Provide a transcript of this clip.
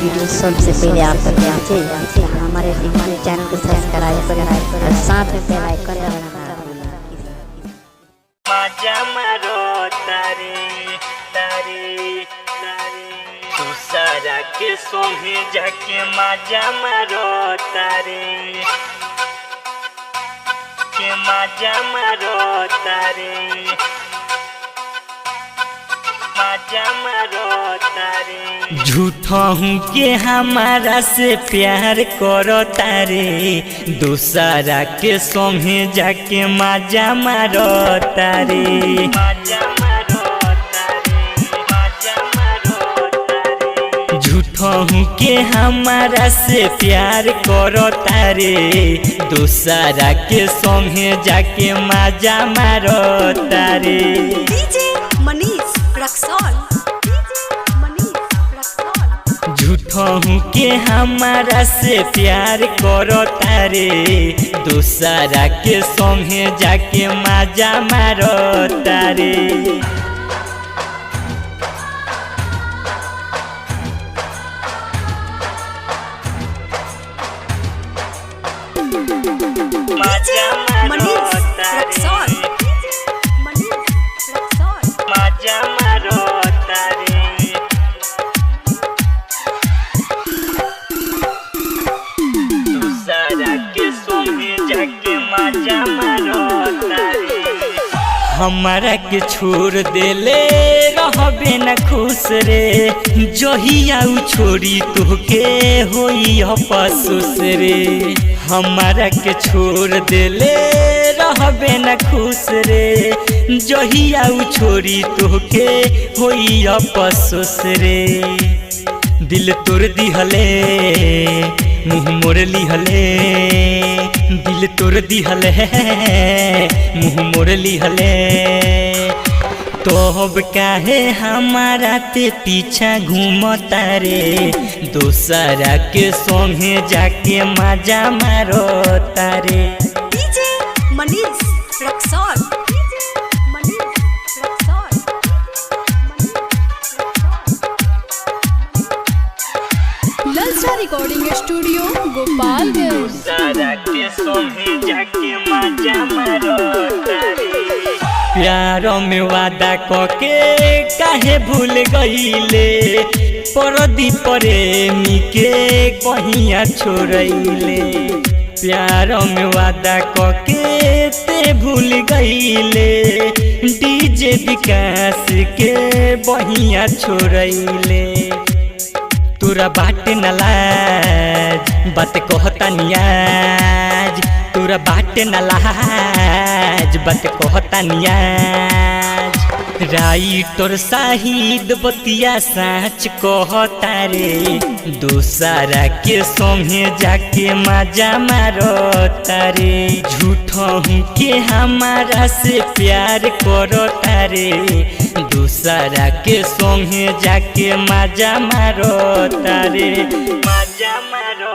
video सबसे पहले आप तक पहुंचे हमारे चैनल को सब्सक्राइब करें और साथ में बेल आइकन दबाना मजा मारो तारे तारे तारे दूसरा के सोहे जाके मजा मारो तारे के मजा मारो तारे मजा मारो तारे झूठा हूँ के हमारा से प्यार करो तारे दूसरा के सोहे जाके मजा मारो तारे मजा मारो तारे मजा मारो तारे झूठा हूँ के हमारा से प्यार करो तारे दूसरा के सोहे जाके मजा मारो तारे डीजे मनीष रक्सौल झूठा हूँ के हमारा से प्यार करो तारे दूसरा के संगे जाके मजा मारो तारे मजा मारो तारे मजा मारो तारे दूसरा के सोहे जाके मजा मारो तारे हमारा के छोड़ देले रहबे न खुश रे जहिया उ छोड़ी तोहके होई अफसोस रे हमारा के छोड़ देले रहबे न खुश रे जहिया उ छोड़ी तोहके होई अफसोस रे दिल तोड़ दिहले मुँह मोड़ लिहले दिल तोड़ दिहले मुँह मोड़ लिहले तो अब काहे हमारा ते पीछा घूमता रे दूसरा के संगे जाके मजा मारो तारे डीजे मनीष रक्सौल ललचा रिकॉर्डिंग स्टूडियो गोपालगंज दूसरा के संगे जाके मजा मारो तारे प्यारों में वादा कके काहे भूल गईले परदी प्रेमी के कहिया छोड़ले प्यारों में वादा कके ते भूल गईले डीजे विकास के बहिया छोड़ले तोरा बाट न लाज बात कहता नियाज तोरा बाट न लाज बात कहता नियाज राइटर शाहिद बतिया साँच कहता रे दूसरा के संगे जाके मजा मारो तारे झूठा हूँ के हमारा से प्यार करो तारे दूसरा के संगे जाके मजा मारो तारे मजा मारो